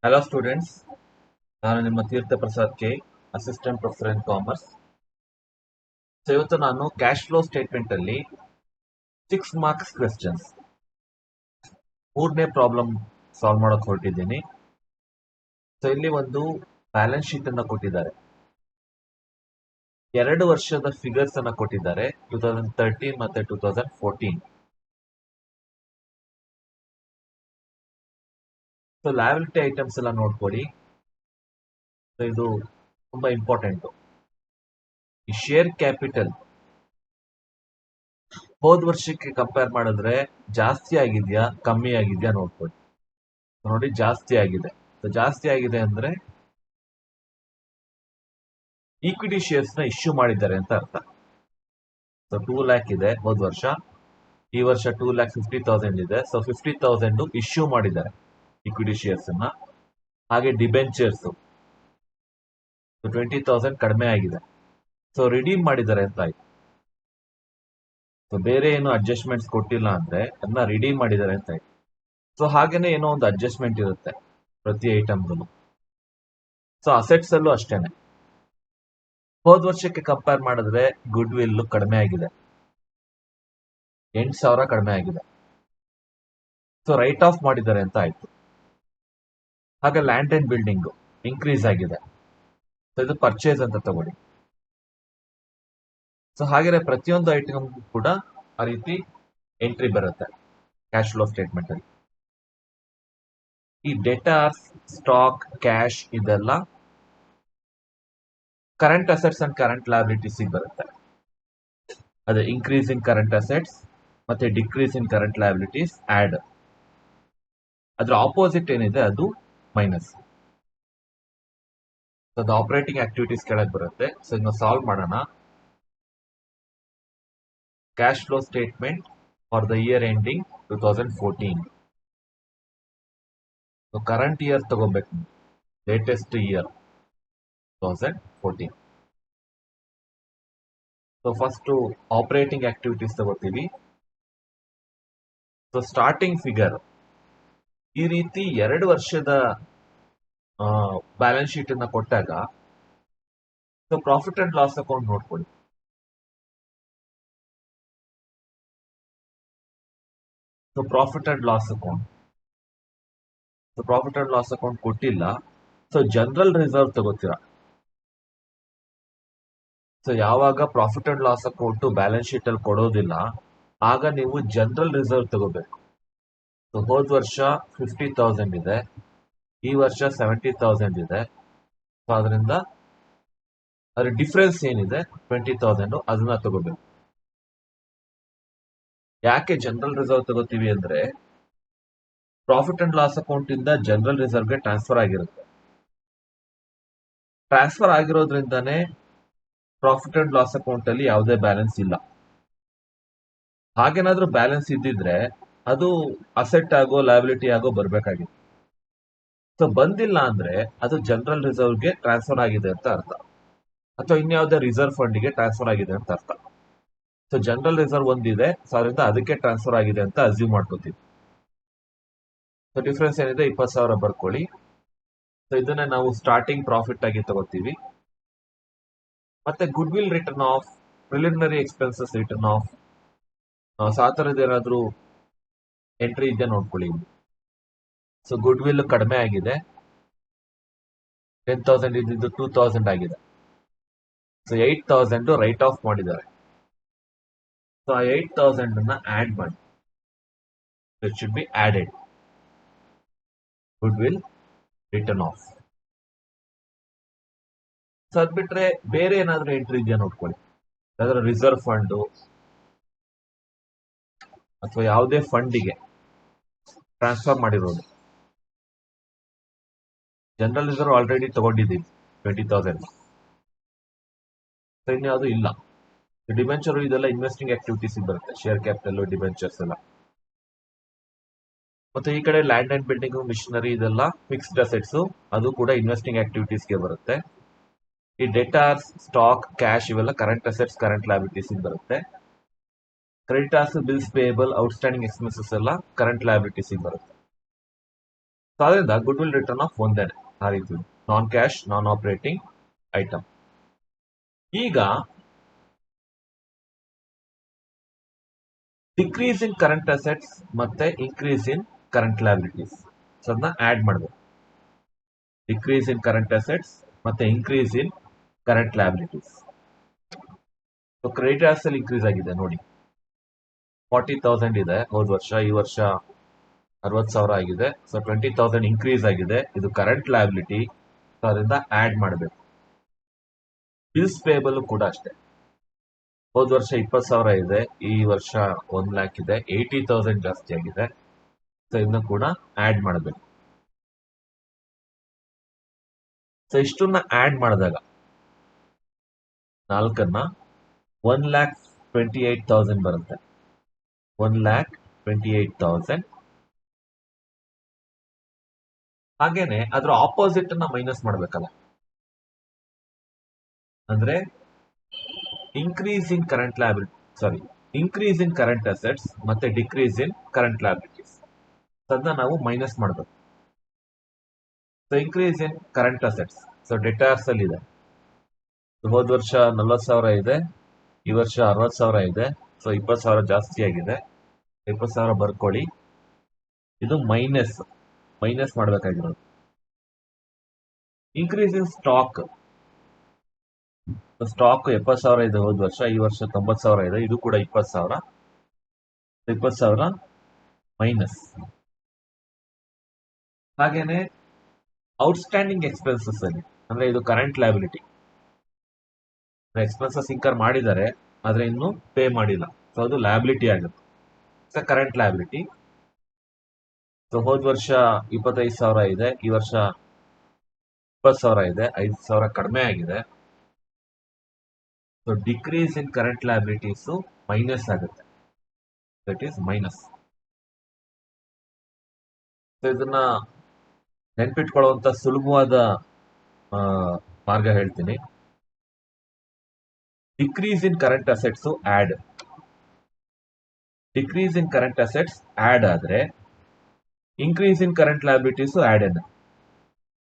Hello students, ನಾನು ನಿಮ್ಮ Theertha Prasad K, assistant professor in commerce. So ಇವತ್ತು ನಾನು ಕ್ಯಾಶ್ ಫ್ಲೋ ಸ್ಟೇಟ್ಮೆಂಟ್ ಅಲ್ಲಿ 6 ಮಾರ್ಕ್ಸ್ ಕ್ವೆಶ್ಚನ್ಸ್ ಮೂರನೇ ಪ್ರಾಬ್ಲಮ್ ಸಾಲ್ವ್ ಮಾಡೋಕೆ ಹೊರಟಿದ್ದೀನಿ. ಸೊ ಇಲ್ಲಿ ಒಂದು ಬ್ಯಾಲೆನ್ಸ್ ಶೀಟ್ ಅನ್ನ ಕೊಟ್ಟಿದ್ದಾರೆ, 2 ವರ್ಷದ ಫಿಗರ್ಸ್ ಅನ್ನ ಕೊಟ್ಟಿದ್ದಾರೆ, 2013 ಮತ್ತೆ 2014. ಸೊ ಲಯಬಿಲಿಟಿ ಐಟಮ್ಸ್ ಎಲ್ಲ ನೋಡ್ಕೊಳ್ಳಿ. ಸೊ ಇದು ತುಂಬಾ ಇಂಪಾರ್ಟೆಂಟ್. ಈ ಶೇರ್ ಕ್ಯಾಪಿಟಲ್ ಹೋದ ವರ್ಷಕ್ಕೆ ಕಂಪೇರ್ ಮಾಡಿದ್ರೆ ಜಾಸ್ತಿ ಆಗಿದ್ಯಾ ಕಮ್ಮಿ ಆಗಿದ್ಯಾ ನೋಡ್ಕೊಳ್ಳಿ. ನೋಡಿ, ಜಾಸ್ತಿ ಆಗಿದೆ. ಜಾಸ್ತಿ ಆಗಿದೆ ಅಂದ್ರೆ ಈಕ್ವಿಟಿ ಶೇರ್ಸ್ ನ ಇಶ್ಯೂ ಮಾಡಿದ್ದಾರೆ ಅಂತ ಅರ್ಥ. ಸೊ 2 ಲ್ಯಾಕ್ ಇದೆ ಹೋದ ವರ್ಷ, ಈ ವರ್ಷ 2,50,000 ಇದೆ. ಸೊ 50,000 ಇಶ್ಯೂ ಮಾಡಿದ್ದಾರೆ ಈಕ್ವಿಟಿ ಶೇರ್ಸ್ ಅನ್ನ. ಹಾಗೆ ಡಿಬೆಂಚರ್ಸ್ 20,000 ಕಡಿಮೆ ಆಗಿದೆ. ಸೊ ರಿಡೀಮ್ ಮಾಡಿದ್ದಾರೆ ಅಂತ ಆಯ್ತು. ಸೊ ಬೇರೆ ಏನು ಅಡ್ಜಸ್ಟ್ಮೆಂಟ್ಸ್ ಕೊಟ್ಟಿಲ್ಲ ಅಂದ್ರೆ ಅದನ್ನ ರಿಡೀಮ್ ಮಾಡಿದ್ದಾರೆ ಅಂತ ಆಯ್ತು. ಸೊ ಹಾಗೇನೆ ಏನೋ ಒಂದು ಅಡ್ಜಸ್ಟ್ಮೆಂಟ್ ಇರುತ್ತೆ ಪ್ರತಿ ಐಟಮ್ಗಳು. ಸೊ ಅಸೆಟ್ಸ್ ಅಲ್ಲೂ ಅಷ್ಟೇನೆ. ಹೋದ ವರ್ಷಕ್ಕೆ ಕಂಪೇರ್ ಮಾಡಿದ್ರೆ ಗುಡ್ ವಿಲ್ ಕಡಿಮೆ ಆಗಿದೆ, 8,000 ಕಡಿಮೆ ಆಗಿದೆ. ಸೊ ರೈಟ್ ಆಫ್ ಮಾಡಿದ್ದಾರೆ ಅಂತ ಆಯ್ತು. ಹಾಗೆ ಲ್ಯಾಂಡ್ ಅಂಡ್ ಬಿಲ್ಡಿಂಗ್ ಇನ್ಕ್ರೀಸ್ ಆಗಿದೆ. ಸೊ ಇದು ಪರ್ಚೇಸ್ ಅಂತ ತಗೊಳ್ಳಿ. ಸೊ ಹಾಗೆ ಪ್ರತಿಯೊಂದು ಐಟಮ್ ಕೂಡ ಆ ರೀತಿ ಎಂಟ್ರಿ ಬರುತ್ತೆ ಕ್ಯಾಶ್ ಫ್ಲೋ ಸ್ಟೇಟ್ಮೆಂಟ್ ಅಲ್ಲಿ. ಈ ಡೆಟಾರ್ಸ್, ಸ್ಟಾಕ್, ಕ್ಯಾಶ್ ಇದೆಲ್ಲ current assets and current liabilities ಬರುತ್ತೆ. ಅದೇ ಇನ್ಕ್ರೀಸ್ ಇನ್ ಕರೆಂಟ್ ಅಸೆಟ್ಸ್ ಮತ್ತೆ decrease in current liabilities add. ಅದ್ರ ಆಪೋಸಿಟ್ ಏನಿದೆ ಅದು ಮೈನಸ್. ಅದು ಆಪರೇಟಿಂಗ್ ಆಕ್ಟಿವಿಟೀಸ್ ಕೆಳಗೆ ಬರುತ್ತೆ. ಸೊ ಇದನ್ನ ಸಾಲ್ವ್ ಮಾಡೋಣ. Cash flow statement for the year ending 2014. So current year ತಗೋಬೇಕು, latest year 2014. So first operating activities ತಗೋತೀವಿ. ಸೊ ಸ್ಟಾರ್ಟಿಂಗ್ ಫಿಗರ್ ಈ ರೀತಿ 2 ವರ್ಷದ ಬ್ಯಾಲೆನ್ಸ್ ಶೀಟ್ ಅನ್ನ ಕೊಟ್ಟಾಗ so profit and loss account ನೋಡ್ಕೊಳ್ಳಿ. So profit and loss account, so profit and loss account ಕೊಟ್ಟಿಲ್ಲ. So general reserve ತಗೋತೀರಾ. ಸೊ ಯಾವಾಗ profit and loss account balance sheet ಅಲ್ಲಿ ಕೊಡೋದಿಲ್ಲ ಆಗ ನೀವು ಜನರಲ್ ರಿಸರ್ವ್ ತಗೋಬೇಕು. ಸೊ ಹೋದ ವರ್ಷ 50,000 ಇದೆ, ಈ ವರ್ಷ 70,000 ಇದೆ. ಸೊ ಅದರಿಂದ ಅದ್ರ ಡಿಫರೆನ್ಸ್ ಏನಿದೆ 20,000 ಅದನ್ನ ತಗೋಬೇಕು. ಯಾಕೆ ಜನರಲ್ ರಿಸರ್ವ್ ತಗೋತೀವಿ ಅಂದ್ರೆ ಪ್ರಾಫಿಟ್ ಅಂಡ್ ಲಾಸ್ ಅಕೌಂಟ್ ಇಂದ ಜನರಲ್ ರಿಸರ್ವ್ಗೆ ಟ್ರಾನ್ಸ್ಫರ್ ಆಗಿರುತ್ತೆ. ಟ್ರಾನ್ಸ್ಫರ್ ಆಗಿರೋದ್ರಿಂದಾನೇ ಪ್ರಾಫಿಟ್ ಅಂಡ್ ಲಾಸ್ ಅಕೌಂಟ್ ಅಲ್ಲಿ ಯಾವುದೇ ಬ್ಯಾಲೆನ್ಸ್ ಇಲ್ಲ. ಹಾಗೇನಾದ್ರೂ ಬ್ಯಾಲೆನ್ಸ್ ಇದ್ದಿದ್ರೆ ಅದು ಅಸೆಟ್ ಆಗೋ ಲಯಬಿಲಿಟಿ ಆಗೋ ಬರ್ಬೇಕಾಗಿತ್ತು. ಸೊ ಬಂದಿಲ್ಲ ಅಂದ್ರೆ ಅದು ಜನರಲ್ ರಿಸರ್ವ್ಗೆ ಟ್ರಾನ್ಸ್ಫರ್ ಆಗಿದೆ ಅಂತ ಅರ್ಥ, ಅಥವಾ ಇನ್ಯಾವುದೇ ರಿಸರ್ವ್ ಫಂಡ್ಗೆ ಟ್ರಾನ್ಸ್ಫರ್ ಆಗಿದೆ ಅಂತ ಅರ್ಥ. ಸೊ ಜನರಲ್ ರಿಸರ್ವ್ ಒಂದಿದೆ, ಸೊ ಅದರಿಂದ ಅದಕ್ಕೆ ಟ್ರಾನ್ಸ್ಫರ್ ಆಗಿದೆ ಅಂತ ಅಸ್ಯೂಮ್ ಮಾಡ್ಕೋತೀವಿ. ಸೊ ಡಿಫ್ರೆನ್ಸ್ ಏನಿದೆ 20,000 ಬರ್ಕೊಳ್ಳಿ. ಸೊ ಇದನ್ನ ನಾವು ಸ್ಟಾರ್ಟಿಂಗ್ ಪ್ರಾಫಿಟ್ ಆಗಿ ತಗೋತೀವಿ. ಮತ್ತೆ good will written of, preliminary expenses return of, so ಆ ಥರದ್ದು ಏನಾದರೂ ಎಂಟ್ರಿ ಇದೆ ನೋಡ್ಕೊಳ್ಳಿ. ಸೊ ಗುಡ್ ವಿಲ್ ಕಡಿಮೆ ಆಗಿದೆ, 10,000 ಇದ್ದಿದ್ದು 2,000 ಆಗಿದೆ. ಸೊ 8,000 ರೈಟ್ ಆಫ್ ಮಾಡಿದ್ದಾರೆ. ಸೊ ಆ 8,000 ಅನ್ನ ಆಡ್ ಮಾಡಿ, it should be added good will written of. So ಅದ್ ಬಿಟ್ರೆ ಬೇರೆ ಏನಾದ್ರೂ ಎಂಟ್ರಿ ಇದೆಯಾ ನೋಡ್ಕೊಳ್ಳಿ. ಯಾವ್ದಾದ್ರು ರಿಸರ್ವ್ ಫಂಡ್ ಅಥವಾ ಯಾವುದೇ ಫಂಡಿಗೆ ಟ್ರಾನ್ಸ್ಫರ್ ಮಾಡಿರೋದು. ಜನರಲ್ ರಿಸರ್ವ್ ಆಲ್ರೆಡಿ ತಗೊಂಡಿದ್ದೀವಿ 20,000. ಸೊ ಇನ್ಯಾವುದು ಇಲ್ಲ. ಡಿಬೆಂಚರ್ ಇದೆಲ್ಲ ಇನ್ವೆಸ್ಟಿಂಗ್ ಆಕ್ಟಿವಿಟೀಸ್ ಬರುತ್ತೆ, ಶೇರ್ ಕ್ಯಾಪಿಟಲ್, ಡಿಬೆಂಚರ್ಸ್ ಎಲ್ಲ. ಮತ್ತೆ ಈ ಕಡೆ ಲ್ಯಾಂಡ್ ಅಂಡ್ ಬಿಲ್ಡಿಂಗ್, ಮಿಷನರಿ ಇದೆಲ್ಲ ಫಿಕ್ಸ್ಡ್ ಅಸೆಟ್ಸ್, ಅದು ಕೂಡ ಇನ್ವೆಸ್ಟಿಂಗ್ ಆಕ್ಟಿವಿಟೀಸ್ಗೆ ಬರುತ್ತೆ. ಈ ಡೆಟಾರ್ಸ್, ಸ್ಟಾಕ್, ಕ್ಯಾಶ್ ಇವೆಲ್ಲ ಕರೆಂಟ್ ಅಸೆಟ್ಸ್, ಕರೆಂಟ್ ಲಯಬಿಲಿಟೀಸ್ ಬರುತ್ತೆ. Creditors, bills payable, outstanding expenses ಎಲ್ಲ ಕರೆಂಟ್ ಲಯಬಿಲಿಟೀಸ್ ಬರುತ್ತೆ. ಸೊ ಅದರಿಂದ ಗುಡ್ ವಿಲ್ ರಿಟರ್ನ್ ಆಫ್ ಒಂದೇನೆ ಆ ರೀತಿ ನಾನ್ ಕ್ಯಾಶ್ ನಾನ್ ಆಪರೇಟಿಂಗ್ ಐಟಮ್. ಈಗ ಡಿಕ್ರೀಸ್ ಇನ್ ಕರೆಂಟ್ ಅಸೆಟ್ಸ್ ಮತ್ತೆ increase in current liabilities, so ಅದನ್ನ ಆಡ್ ಮಾಡಬೇಕು. ಡಿಕ್ರೀಸ್ ಇನ್ ಕರೆಂಟ್ ಅಸೆಟ್ಸ್ ಮತ್ತೆ increase in current liabilities. So creditors ಅಲ್ಲಿ ಇನ್ಕ್ರೀಸ್ ಆಗಿದೆ ನೋಡಿ, 40,000 ಇದೆ ಹೋದ ವರ್ಷ, ಈ ವರ್ಷ 60,000 ಆಗಿದೆ. ಸೊ 20,000 ಇನ್ಕ್ರೀಸ್ ಆಗಿದೆ, ಇದು ಕರೆಂಟ್ ಲಯಬಿಲಿಟಿ, ಸೊ ಅದರಿಂದ ಆಡ್ ಮಾಡಬೇಕು. ಬಿಲ್ಸ್ ಪೇಬಲ್ ಕೂಡ ಅಷ್ಟೇ, ಹೋದ ವರ್ಷ 20,000 ಇದೆ, ಈ ವರ್ಷ 1 lakh ಇದೆ, 80,000 ಜಾಸ್ತಿ ಆಗಿದೆ, ಸೊ ಇದನ್ನ ಕೂಡ ಆಡ್ ಮಾಡಬೇಕು. ಸೊ ಇಷ್ಟನ್ನ ಆಡ್ ಮಾಡಿದಾಗ 4 1,28,000 ಬರುತ್ತೆ. 1,28,000. ಹಾಗೇನೆ ಅದ್ರ ಆಪೋಸಿಟ್ ಅನ್ನ ಮೈನಸ್ ಮಾಡ್ಬೇಕಲ್ಲ, ಅಂದ್ರೆ increase in current liability, sorry increase in current assets ಮತ್ತೆ ಡಿಕ್ರೀಸ್ ಇನ್ ಕರೆಂಟ್ ಲಯಬಿಲಿಟೀಸ್, ಅದನ್ನ ನಾವು ಮೈನಸ್ ಮಾಡಬೇಕು. So increase in current assets, so debtors ಅಲ್ಲಿ ಇದೆ, ಹೋದ ವರ್ಷ 40,000 ಇದೆ, ಈ ವರ್ಷ 60,000 ಇದೆ, ಸೊ 20,000 ಜಾಸ್ತಿ ಆಗಿದೆ, 20,000 ಬರ್ಕೊಳ್ಳಿ. ಇದು ಮೈನಸ್ ಮಾಡಬೇಕಾಗಿರೋದು. ಇನ್ಕ್ರೀಸ್ ಇನ್ ಸ್ಟಾಕ್ 70,000 ಇದೆ ಹೋದ ವರ್ಷ, ಈ ವರ್ಷ 90,000 ಇದೆ, ಇದು ಕೂಡ 20,000, 20,000 ಮೈನಸ್. ಹಾಗೇನೆ ಔಟ್ಸ್ಟ್ಯಾಂಡಿಂಗ್ ಎಕ್ಸ್ಪೆನ್ಸಸ್ ಅಲ್ಲಿ, ಅಂದ್ರೆ ಇದು ಕರೆಂಟ್ ಲಯಬಿಲಿಟಿ, ಎಕ್ಸ್ಪೆನ್ಸಸ್ ಇನ್ಕರ್ ಮಾಡಿದ್ದಾರೆ ಆದ್ರೆ ಇನ್ನು ಪೇ ಮಾಡಿಲ್ಲ, ಸೊ ಅದು ಲಯಬಿಲಿಟಿ ಆಗುತ್ತೆ, ಸೊ ಕರೆಂಟ್ ಲಯಬಿಲಿಟಿ. ಸೊ ಹೋದ ವರ್ಷ 25,000 ಇದೆ, ಈ ವರ್ಷ 20,000 ಇದೆ, 5,000 ಕಡಿಮೆ ಆಗಿದೆ, so decrease in current liabilities minus ಆಗುತ್ತೆ, ದಟ್ ಈಸ್ ಮೈನಸ್. ಸೊ ಇದನ್ನ ನೆನ್ಪಿಟ್ಕೊಳ್ಳುವಂತ ಸುಲಭವಾದ ಮಾರ್ಗ ಹೇಳ್ತೀನಿ. Decrease in current assets add, decrease in current assets add ಆದ್ರೆ increase in current liabilities add ಏನ,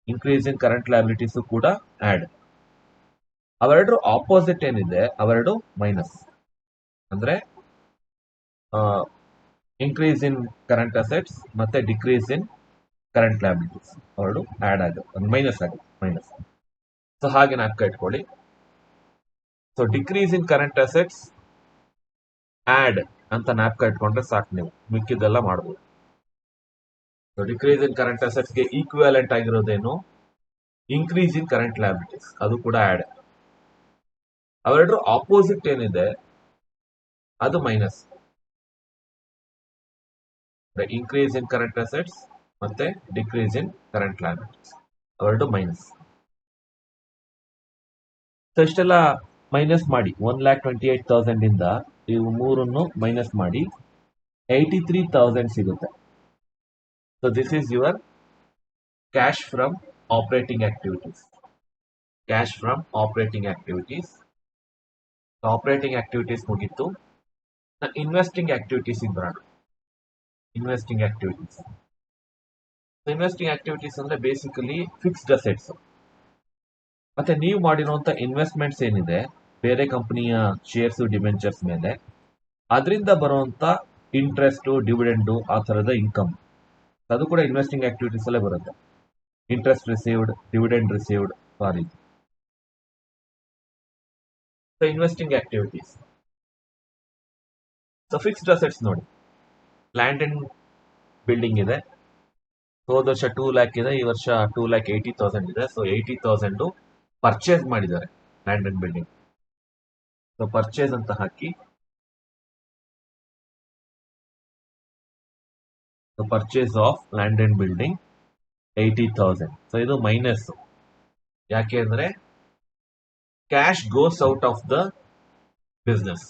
ಇನ್ಕ್ರೀಸ್ ಇನ್ ಕರೆಂಟ್ ಲಯಬಿಲಿಟೀಸ್ ಕೂಡ ಆಡ್. ಅವೆರಡು ಆಪೋಸಿಟ್ ಏನಿದೆ ಅವೆರಡು ಮೈನಸ್, ಅಂದ್ರೆ ಇನ್ಕ್ರೀಸ್ ಇನ್ ಕರೆಂಟ್ ಅಸೆಟ್ಸ್ ಮತ್ತೆ ಡಿಕ್ರೀಸ್ ಇನ್ ಕರೆಂಟ್ ಲಯಬಿಲಿಟೀಸ್ ಅವೆರಡು ಆಡ್ ಆಗುತ್ತೆ, ಮೈನಸ್ ಆಗುತ್ತೆ, ಮೈನಸ್. ಸೊ ಹಾಗೆ ನಾಲ್ಕು ಇಟ್ಕೊಳ್ಳಿ. So decrease in current assets add ಅಂತ ನ್ಯಾಪ್ಕ ಇಟ್ಕೊಂಡ್ರೆ ಸಾಕು, ನೀವು ಮಿಕ್ಕಿದ್ದೆಲ್ಲ ಮಾಡ್ಬೋದು. So decrease in current assets ಗೆ ಈಕ್ವಿವೆಲೆಂಟ್ ಆಗಿರೋದೇನು ಇನ್ಕ್ರೀಸ್ ಇನ್ ಕರೆಂಟ್ ಲಯಬಿಲಿಟೀಸ್, ಅದು ಕೂಡ ಆಡ್. ಅವೆರಡು ಆಪೋಸಿಟ್ ಏನಿದೆ ಅದು minus, increase in current assets ಮತ್ತೆ ಡಿಕ್ರೀಸ್ ಇನ್ ಕರೆಂಟ್ ಲಯಬಿಲಿಟೀಸ್ ಅವೆರಡು ಮೈನಸ್. ಸೊ ಇಷ್ಟೆಲ್ಲ ಮೈನಸ್ ಮಾಡಿ 1,28,000 ಇಂದ ಇವು ಮೂರನ್ನು ಮೈನಸ್ ಮಾಡಿ 83,000 ಸಿಗುತ್ತೆ. So this is your cash from operating activities. Cash from operating activities, operating activities ಮುಗಿತು. ಇನ್ವೆಸ್ಟಿಂಗ್ ಆಕ್ಟಿವಿಟೀಸ್ ಬರೋಣ. ಇನ್ವೆಸ್ಟಿಂಗ್ ಆಕ್ಟಿವಿಟೀಸ್, ಇನ್ವೆಸ್ಟಿಂಗ್ ಆಕ್ಟಿವಿಟೀಸ್ ಅಂದ್ರೆ ಬೇಸಿಕಲಿ ಫಿಕ್ಸ್ಡ್ ಅಸೆಟ್ಸ್, ಮತ್ತೆ ನೀವು ಮಾಡಿರುವಂತ ಇನ್ವೆಸ್ಟ್ಮೆಂಟ್ಸ್ ಏನಿದೆ ಬೇರೆ ಕಂಪನಿಯ ಶೇರ್ಸ್ ಡಿಬೆಂಚರ್ಸ್ ಮೇಲೆ, ಅದರಿಂದ ಬರುವಂತ ಇಂಟ್ರೆಸ್ಟ್ ಡಿವಿಡೆಂಡು ಆ ತರದ ಇನ್ಕಮ್, ಅದು ಕೂಡ ಇನ್ವೆಸ್ಟಿಂಗ್ ಆಕ್ಟಿವಿಟೀಸ್ ಅಲ್ಲೇ ಬರುತ್ತೆ. ಇಂಟ್ರೆಸ್ಟ್ ರಿಸೀವ್ಡ್, ಡಿವಿಡೆಂಡ್ ರಿಸೀವ್ಡ್, ಆ ರೀತಿ. So investing activities. So fixed assets ನೋಡಿ, ಲ್ಯಾಂಡ್ ಅಂಡ್ ಬಿಲ್ಡಿಂಗ್ ಇದೆ, ಹೋದ ವರ್ಷ 2 lakh ಇದೆ, ಈ ವರ್ಷ 2,80,000 ಇದೆ. ಸೊ 80,000 ಪರ್ಚೇಸ್ ಮಾಡಿದ್ದಾರೆ land and building. So purchase ಅಂತ ಹಾಕಿ, purchase of land and building 80,000. So ಇದು ಮೈನಸ್, ಯಾಕೆ ಅಂದ್ರೆ cash goes out of the business.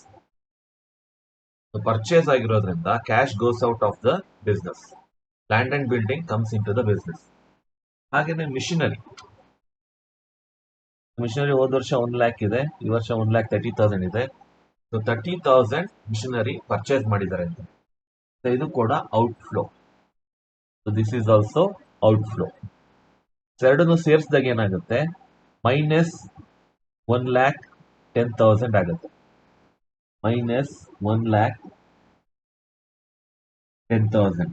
Purchase ಆಗಿರೋದ್ರಿಂದ cash goes out of the business, land and building comes into the business. ಹಾಗೇನೆ machinery ಹೋದ ವರ್ಷ 1 lakh ಇದೆ, ಈ ವರ್ಷ 1,30,000 ಇದೆ. ಸೊ 30,000 ಮಿಷನರಿ ಪರ್ಚೇಸ್ ಮಾಡಿದ್ದಾರೆ ಅಂತ. ಸೊ ಇದು ಕೂಡ out flow. So this is also outflow. ಎರಡನ್ನು ಸೇರಿಸಿದಾಗ ಏನಾಗುತ್ತೆ, -1,10,000 ಆಗುತ್ತೆ. -1,10,000.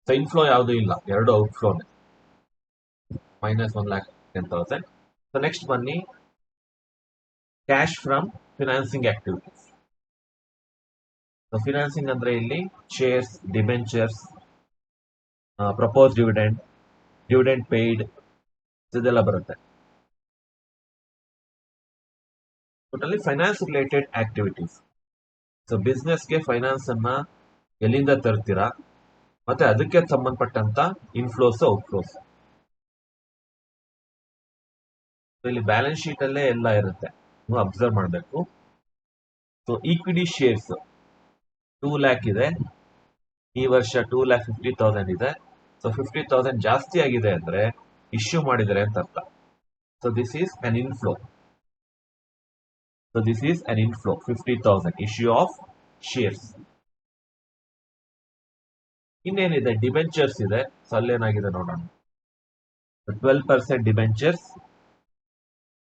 ಸೊ ಇನ್ಫ್ಲೋ ಯಾವುದೂ ಇಲ್ಲ, ಎರಡು ಔಟ್ಫ್ಲೋನೆ. -1,10,000. ಸೊ ನೆಕ್ಸ್ಟ್ ಬನ್ನಿ, cash from financing activities. Financing ಅಂದ್ರೆ ಇಲ್ಲಿ shares, debentures, propose dividend paid, ಇದೆಲ್ಲ ಬರುತ್ತೆ. Totally finance related activities. So ಬಿಸ್ನೆಸ್ಗೆ ಫೈನಾನ್ಸ್ ಅನ್ನ ಎಲ್ಲಿಂದ ತರ್ತೀರಾ, ಮತ್ತೆ ಅದಕ್ಕೆ ಸಂಬಂಧಪಟ್ಟಂತ ಇನ್ಫ್ಲೋಸ್, ಔಟ್ಫ್ಲೋಸ್. ಇಲ್ಲಿ ಬ್ಯಾಲೆನ್ಸ್ ಶೀಟ್ ಅಲ್ಲೇ ಎಲ್ಲ ಇರುತ್ತೆ, ನೀವು ಅಬ್ಸರ್ವ್ ಮಾಡಬೇಕು. ಸೊ ಈಕ್ವಿಟಿ ಶೇರ್ಸ್ 2 lakh ಇದೆ, ಈ ವರ್ಷ 2,50,000 ಇದೆ. ಸೊ 50,000 ಜಾಸ್ತಿ ಆಗಿದೆ ಅಂದ್ರೆ ಇಶ್ಯೂ ಮಾಡಿದರೆ ಅಂತ ಅರ್ಥ. So this is an inflow. 50,000 issue of shares. ಇನ್ನೇನಿದೆ, ಡಿಬೆಂಚರ್ಸ್ ಇದೆ. ಸೊ ಅಲ್ಲೇನಾಗಿದೆ ನೋಡೋಣ. 12% ಡಿಬೆಂಚರ್ಸ್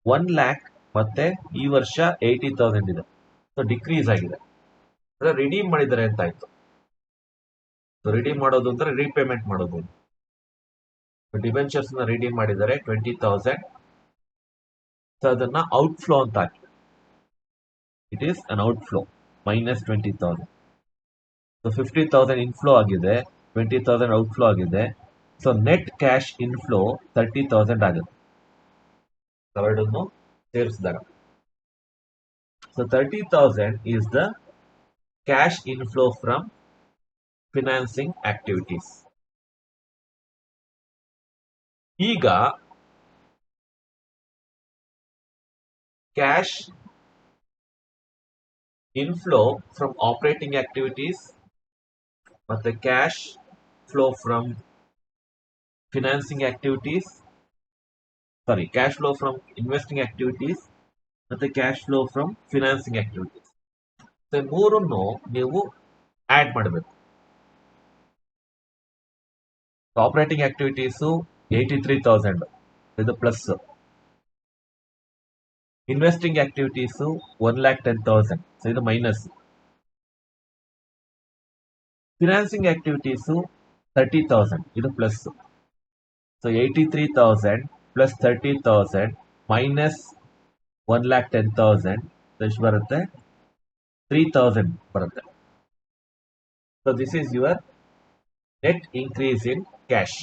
1 lakh, ಮತ್ತೆ ಈ ವರ್ಷ 80,000 ಇದೆ. ಸೊ ಡಿಕ್ರೀಸ್ ಆಗಿದೆ, ಅಂದ್ರೆ ರಿಡೀಮ್ ಮಾಡಿದ್ದಾರೆ ಅಂತ ಆಯ್ತು. ಸೊ ರಿಡೀಮ್ ಮಾಡೋದು ಅಂದ್ರೆ ರೀಪೇಮೆಂಟ್ ಮಾಡೋದು. ಡಿಬೆಂಚರ್ಸ್ ನ ರಿಡೀಮ್ ಮಾಡಿದ್ದಾರೆ 20,000. ಸೊ ಅದನ್ನ ಔಟ್ಫ್ಲೋ ಅಂತ ಹಾಕಿ. It is an outflow, -20,000. So 50,000 inflow ಆಗಿದೆ, 20,000 ಔಟ್ಫ್ಲೋ ಆಗಿದೆ. ಸೊ ನೆಟ್ ಕ್ಯಾಶ್ ಇನ್ಫ್ಲೋ 30,000 ಆಗುತ್ತೆ ಎರಡನ್ನು ಸೇರಿಸಿದಾಗ. So 30,000 is the cash inflow from financing activities. ಈಗ cash inflow from operating activities ಮತ್ತೆ cash flow from financing activities, cash flow from investing activities ಮತ್ತೆ cash flow from financing activities. ಮೂರನ್ನು ನೀವು add ಮಾಡಬೇಕು. Operating activities 83,000, ಇದು plus. Investing activities 1,10,000, ಇದು minus. Financing activities 30,000, ಇದು plus. So 83,000 plus 30,000 minus 1,10,000 ಎಷ್ಟು ಬರುತ್ತೆ? 3,000 ಬರುತ್ತೆ. So this is your net increase in cash.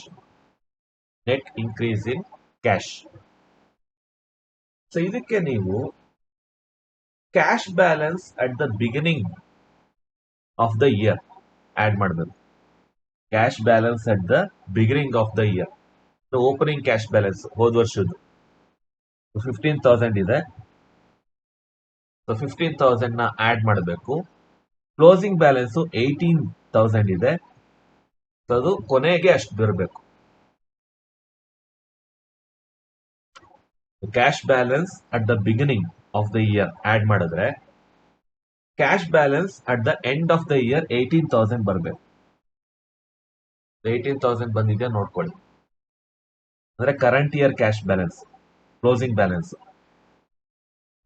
So ಇದಕ್ಕೆ ನೀವು cash balance at the beginning of the year add ಮಾಡಬೇಕು. Cash balance at the beginning of the year. Opening cash balance ಹೋದ ವರ್ಷದ್ದು 15,000 ಇದೆ. So 15,000 ನ ಆಡ್ ಮಾಡಬೇಕು. Closing balance 18,000 ಇದೆ. So ಅದು ಕೊನೆಗೆ ಅಷ್ಟು ಬರಬೇಕು. Cash balance at the beginning of the year add ಮಾಡಿದ್ರೆ cash balance at the end of the year 18,000 ಬರಬೇಕು. 18,000 ಬಂದಿದೆ ನೋಡ್ಕೊಳ್ಳಿ, ಅಂದ್ರೆ current year cash balance, closing balance.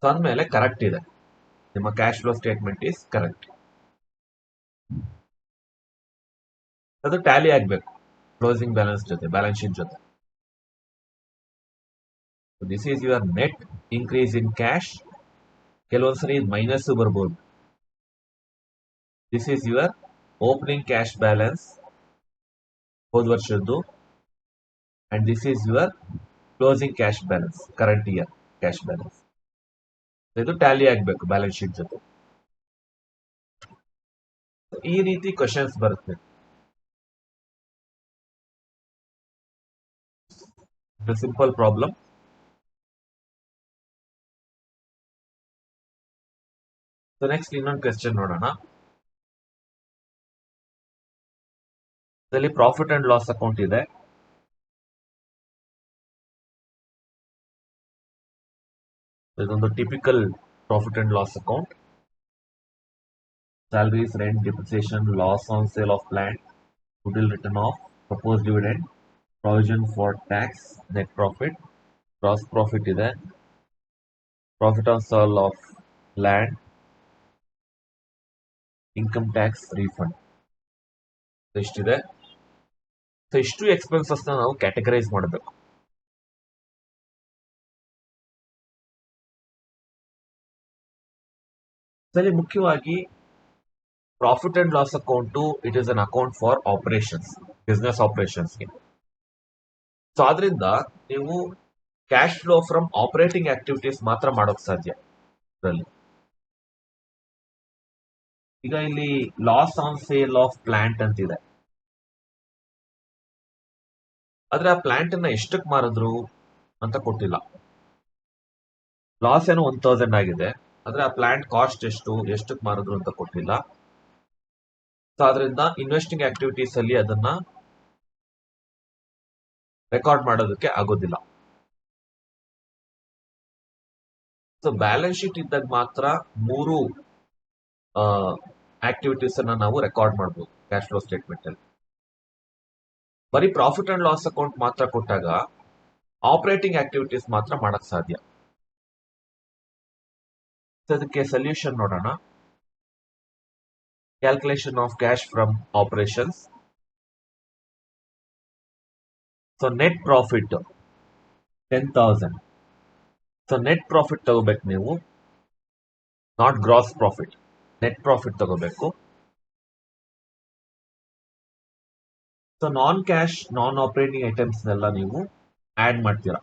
So ಅಂದ್ಮೇಲೆ ಕರೆಕ್ಟ್ ಇದೆ, ನಿಮ್ಮ cash flow statement is correct. ಅದು ಟ್ಯಾಲಿ ಆಗಬೇಕು ಕ್ಲೋಸಿಂಗ್ ಬ್ಯಾಲೆನ್ಸ್ ಜೊತೆ, ಬ್ಯಾಲೆನ್ಸ್ ಶೀಟ್ ಜೊತೆ. This is your net increase in cash. ಕೆಲವೊಂದ್ಸರಿ ಮೈನಸ್ ಬರ್ಬೋದು. This is your opening cash balance ಹೋದ ವರ್ಷದ್ದು, and this is your closing cash balance, current year cash balance. ಇದು Tally ಆಗಬೇಕು balance sheet ಜೊತೆ. ಈ ರೀತಿ ಕ್ವಶನ್ಸ್ ಬರುತ್ತೆ. Simple problem. ಸೊ ನೆಕ್ಸ್ಟ್ ಇನ್ನೊಂದು ಕ್ವೆಶ್ಚನ್ ನೋಡೋಣ. ಇದರಲ್ಲಿ ಪ್ರಾಫಿಟ್ ಅಂಡ್ ಲಾಸ್ ಅಕೌಂಟ್ ಇದೆ. ಇದೊಂದು typical profit and loss account. salaries, rent, depreciation, loss on sale of plant, goodwill written off, proposed dividend, provision for tax, net profit, gross profit ಇದೆ, profit on sale of land, income tax refund ಎಷ್ಟಿದೆ. So ಇಷ್ಟು expenses ನಾವು categorise ಮಾಡಬೇಕು. ಸರಿ, ಮುಖ್ಯವಾಗಿ profit and loss account it is an account for operations, business ಆಪರೇಷನ್ಸ್ಗೆ. So ಆದ್ರಿಂದ ನೀವು cash flow from operating activities ಮಾತ್ರ ಮಾಡೋಕ್ ಸಾಧ್ಯ ಇದರಲ್ಲಿ. ಈಗ ಇಲ್ಲಿ loss on sale of plant ಅಂತಿದೆ, ಆದ್ರೆ ಆ ಪ್ಲಾಂಟ್ ಅನ್ನ ಎಷ್ಟಕ್ಕೆ ಮಾರಿದ್ರು ಅಂತ ಕೊಟ್ಟಿಲ್ಲ. ಲಾಸ್ ಏನೋ 1000 ಆಗಿದೆ, ಆದ್ರೆ ಆ ಪ್ಲಾಂಟ್ ಕಾಸ್ಟ್ ಎಷ್ಟಕ್ಕೆ ಮಾರಿದ್ರು ಅಂತ ಕೊಟ್ಟಿಲ್ಲ. ಸೊ ಆದ್ರಿಂದ ಇನ್ವೆಸ್ಟಿಂಗ್ ಆಕ್ಟಿವಿಟೀಸ್ ಅಲ್ಲಿ ಅದನ್ನ ರೆಕಾರ್ಡ್ ಮಾಡೋದಕ್ಕೆ ಆಗೋದಿಲ್ಲ. ಸೊ ಬ್ಯಾಲೆನ್ಸ್ ಶೀಟ್ ಇದ್ದಾಗ ಮಾತ್ರ 3 ಆಕ್ಟಿವಿಟೀಸ್ ಅನ್ನ ನಾವು ರೆಕಾರ್ಡ್ ಮಾಡಬಹುದು ಕ್ಯಾಶ್ ಫ್ಲೋ ಸ್ಟೇಟ್ಮೆಂಟ್ ಅಲ್ಲಿ. ಬರೀ ಪ್ರಾಫಿಟ್ ಅಂಡ್ ಲಾಸ್ ಅಕೌಂಟ್ ಮಾತ್ರ ಕೊಟ್ಟಾಗ ಆಪರೇಟಿಂಗ್ ಆಕ್ಟಿವಿಟೀಸ್ ಮಾತ್ರ ಮಾಡಕ್ ಸಾಧ್ಯ. ಅದಕ್ಕೆ ಸೊಲ್ಯೂಷನ್ ನೋಡೋಣ. Calculation of cash from operations. So net profit 10,000. So net profit ತಗೋಬೇಕು ನೀವು, not gross profit. Net profit ತಗೋಬೇಕು. So non cash non operating items ನೆಲ್ಲ ನೀವು ಆಡ್ ಮಾಡ್ತೀರಾ.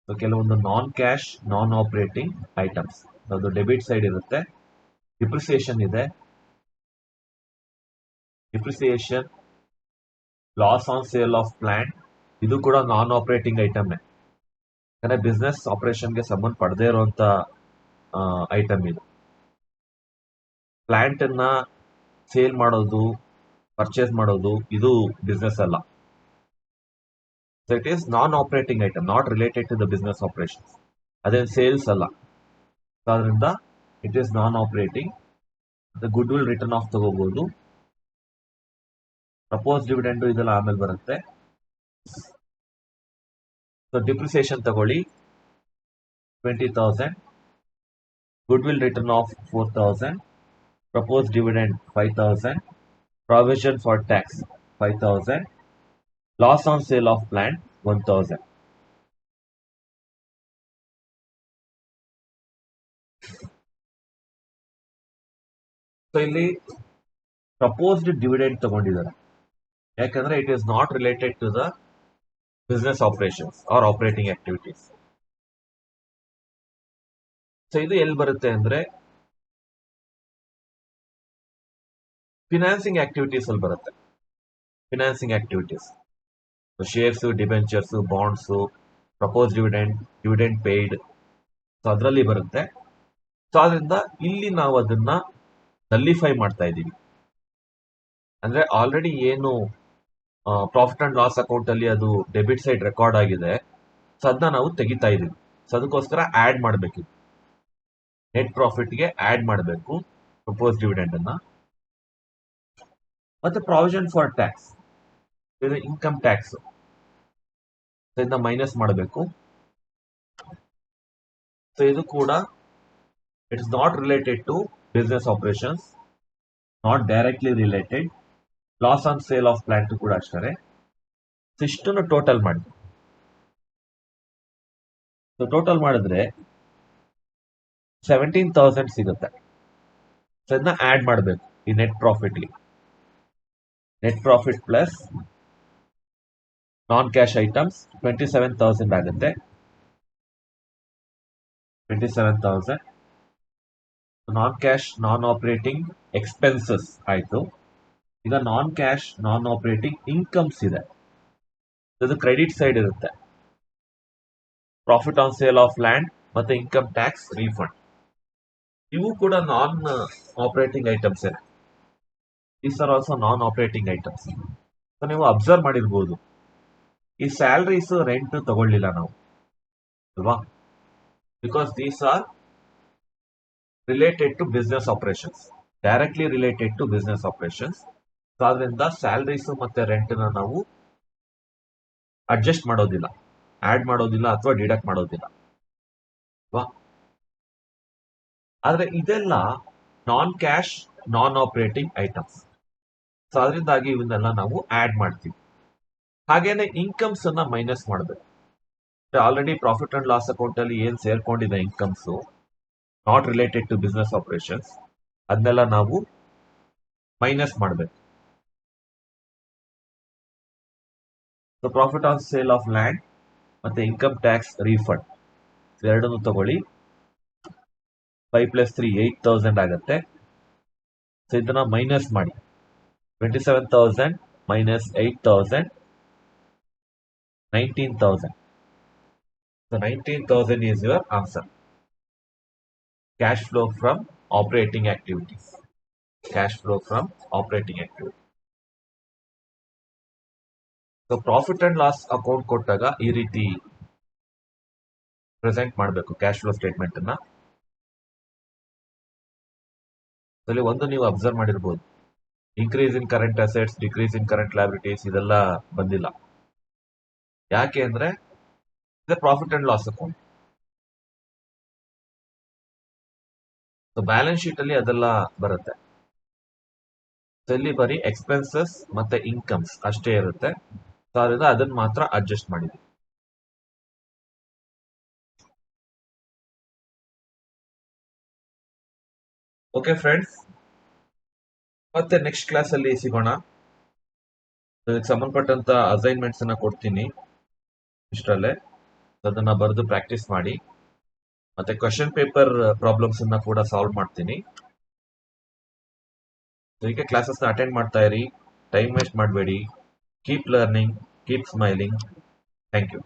ಸೊ ಕೆಲವೊಂದು non cash non operating items, ಅದು ಡೆಬಿಟ್ ಸೈಡ್ ಇರುತ್ತೆ. Depreciation ಇದೆ, depreciation, loss on sale of plant, ಇದು ಕೂಡ ನಾನ್ ಆಪರೇಟಿಂಗ್ ಐಟಮ್. ಯಾಕಂದ್ರೆ ಬಿಸ್ನೆಸ್ ಆಪರೇಷನ್ಗೆ ಸಂಬಂಧ ಪಡದೇ ಇರುವಂತ ಐಟಮ್ ಇದು. ಪ್ಲಾಂಟ್ ಅನ್ನ ಸೇಲ್ ಮಾಡೋದು, ಪರ್ಚೇಸ್ ಮಾಡೋದು ಇದು ಬಿಸ್ನೆಸ್ ಅಲ್ಲ. So it is non operating item, not related to the business operations. ಅದೇನು ಸೇಲ್ಸ್ ಅಲ್ಲ. ಅದರಿಂದ it is non operating. Goodwill written off ತಗೋಬಹುದು. ಪ್ರಪೋಸ್ ಡಿವಿಡೆಂಡ್ ಇದೆಲ್ಲ ಆಮೇಲೆ ಬರುತ್ತೆ. ಸೊ ಡಿಪ್ರಿಸಿಯೇಷನ್ ತಗೊಳ್ಳಿ 20,000, goodwill written off 4,000, propose dividend 5,000, provision for tax 5,000, loss on sale of plant 1,000. So ಇಲ್ಲಿ proposed dividend ತಗೊಂಡಿದ್ದಾರೆ, ಯಾಕಂದ್ರೆ it is not related to the business operations or operating activities. So ಇದು ಎಲ್ಲಿ ಬರುತ್ತೆ ಅಂದ್ರೆ financing activities ಅಲ್ಲಿ ಬರುತ್ತೆ. Financing activities, shares, debentures, bonds, propose dividend, dividend paid, so ಅದರಲ್ಲಿ ಬರುತ್ತೆ. ಸೊ ಆದ್ರಿಂದ ಇಲ್ಲಿ ನಾವು ಅದನ್ನ ನಲ್ಲಿಫೈ ಮಾಡ್ತಾ ಇದ್ದೀವಿ. ಅಂದ್ರೆ ಆಲ್ರೆಡಿ ಏನು ಪ್ರಾಫಿಟ್ ಅಂಡ್ ಲಾಸ್ ಅಕೌಂಟ್ ಅಲ್ಲಿ ಅದು ಡೆಬಿಟ್ ಸೈಡ್ ರೆಕಾರ್ಡ್ ಆಗಿದೆ, ಸೊ ಅದನ್ನ ನಾವು ತೆಗಿತಾ ಇದೀವಿ. ಸೊ ಅದಕ್ಕೋಸ್ಕರ ಆಡ್ ಮಾಡಬೇಕು, ನೆಟ್ ಪ್ರಾಫಿಟ್ಗೆ ಆಡ್ ಮಾಡಬೇಕು ಪ್ರಪೋಸ್ ಡಿವಿಡೆಂಡ್ ಅನ್ನ. ಮತ್ತೆ ಪ್ರಾವಿಷನ್ ಫಾರ್ ಟ್ಯಾಕ್ಸ್, ಇದು ಇನ್ಕಮ್ ಟ್ಯಾಕ್ಸ್, ಇದನ್ನ ಮೈನಸ್ ಮಾಡಬೇಕು. ಸೊ ಇದು ಕೂಡ it's not related to business operations, not directly related. Loss on sale of plant ಕೂಡ ಅಷ್ಟೇ. ಇಷ್ಟನ್ನು ಟೋಟಲ್ ಮಾಡಿ. ಸೊ ಟೋಟಲ್ ಮಾಡಿದ್ರೆ 17,000 ಸಿಗುತ್ತೆ. ಸೊ ಇದನ್ನ ಆಡ್ ಮಾಡಬೇಕು ಈ ನೆಟ್ ಪ್ರಾಫಿಟ್ಗೆ. Net profit plus non cash items 27,000 ಆಗುತ್ತೆ. 27,000 non cash non operating expenses ಆಯ್ತು. ಈಗ non cash non operating incomes ಇದೆ, ಇದು ಕ್ರೆಡಿಟ್ ಸೈಡ್ ಇರುತ್ತೆ. Profit on sale of land ಮತ್ತೆ ಇನ್ಕಮ್ ಟ್ಯಾಕ್ಸ್ ರೀಫಂಡ್, ಇವು ಕೂಡ non operating items. These are also non operating items. So ನೀವು ಅಬ್ಸರ್ವ್ ಮಾಡಿರ್ಬೋದು, ಈ ಸ್ಯಾಲರೀಸ್ ರೆಂಟ್ ತಗೊಳ್ಳಿಲ್ಲ ನಾವು ಅಲ್ವಾ, because these are related to business operations, directly related to business operations. So ಅದರಿಂದ ಸ್ಯಾಲರೀಸ್ ಮತ್ತೆ ರೆಂಟ್ ನಾವು ಅಡ್ಜಸ್ಟ್ ಮಾಡೋದಿಲ್ಲ, ಆಡ್ ಮಾಡೋದಿಲ್ಲ ಅಥವಾ ಡಿಡಕ್ಟ್ ಮಾಡೋದಿಲ್ಲ ಅಲ್ವಾ. ಆದ್ರೆ ಇದೆಲ್ಲ non cash non operating items. So ಅದರಿಂದಾಗಿ ಇವನ್ನೆಲ್ಲ ನಾವು ಆಡ್ ಮಾಡ್ತೀವಿ. ಹಾಗೇನೆ ಇನ್ಕಮ್ಸ್ ಅನ್ನ ಮೈನಸ್ ಮಾಡಬೇಕು. Already profit and loss account ಅಲ್ಲಿ ಏನ್ ಸೇರ್ಕೊಂಡಿದೆ incomes not related to business operations, ಅದನ್ನೆಲ್ಲ ನಾವು ಮೈನಸ್ ಮಾಡಬೇಕು. So profit on sale of land ಮತ್ತೆ ಇನ್ಕಮ್ ಟ್ಯಾಕ್ಸ್ ರೀಫಂಡ್ ಎರಡನ್ನು ತಗೊಳ್ಳಿ. 5 + 3 8,000 ಆಗುತ್ತೆ. ಸೊ ಇದನ್ನ ಮೈನಸ್ ಮಾಡಿ. 27,000 minus 8,000 19,000. So 19,000 is your answer. Cash flow from operating activities. Cash flow from operating activities. So profit and loss account ಕೊಟ್ಟಾಗ ಈ ರೀತಿ present ಮಾಡಬೇಕು ಕ್ಯಾಶ್ ಫ್ಲೋ ಸ್ಟೇಟ್ಮೆಂಟ್ ಅನ್ನ. ಅಲ್ಲಿ ಒಂದು ನೀವು ಅಬ್ಸರ್ವ್ ಮಾಡಿರ್ಬೋದು, increase in current assets, decrease in current liabilities ಇದೆಲ್ಲ ಬಂದಿಲ್ಲ. ಯಾಕೆ ಅಂದ್ರೆ ಇದು profit and loss account. So balance sheet ಅಲ್ಲಿ ಅದೆಲ್ಲ ಬರುತ್ತೆ. ಸೊ ಇಲ್ಲಿ ಬರೀ ಎಕ್ಸ್ಪೆನ್ಸಸ್ ಮತ್ತೆ ಇನ್ಕಮ್ಸ್ ಅಷ್ಟೇ ಇರುತ್ತೆ. ಸೊ ಅದರಿಂದ ಅದನ್ನ ಮಾತ್ರ ಅಡ್ಜಸ್ಟ್ ಮಾಡಿದ್ವಿ. ಓಕೆ ಫ್ರೆಂಡ್ಸ್, ಮತ್ತೆ ನೆಕ್ಸ್ಟ್ ಕ್ಲಾಸ್ ಅಲ್ಲಿ ಸಿಗೋಣ. ಇದಕ್ಕೆ ಸಂಬಂಧಪಟ್ಟಂತ ಅಸೈನ್ಮೆಂಟ್ಸ್ ಅನ್ನ ಕೊಡ್ತೀನಿ ಇಷ್ಟರಲ್ಲೇ. ಅದನ್ನ ಬರೆದು ಪ್ರಾಕ್ಟೀಸ್ ಮಾಡಿ. ಮತ್ತೆ ಕ್ವಶನ್ ಪೇಪರ್ ಪ್ರಾಬ್ಲಮ್ಸ್ ಅನ್ನ ಕೂಡ ಸಾಲ್ವ್ ಮಾಡ್ತೀನಿ. ಹೀಗೆ ಕ್ಲಾಸಸ್ ಅಟೆಂಡ್ ಮಾಡ್ತಾ ಇರಿ, ಟೈಮ್ ವೇಸ್ಟ್ ಮಾಡಬೇಡಿ. Keep learning, keep smiling. Thank you.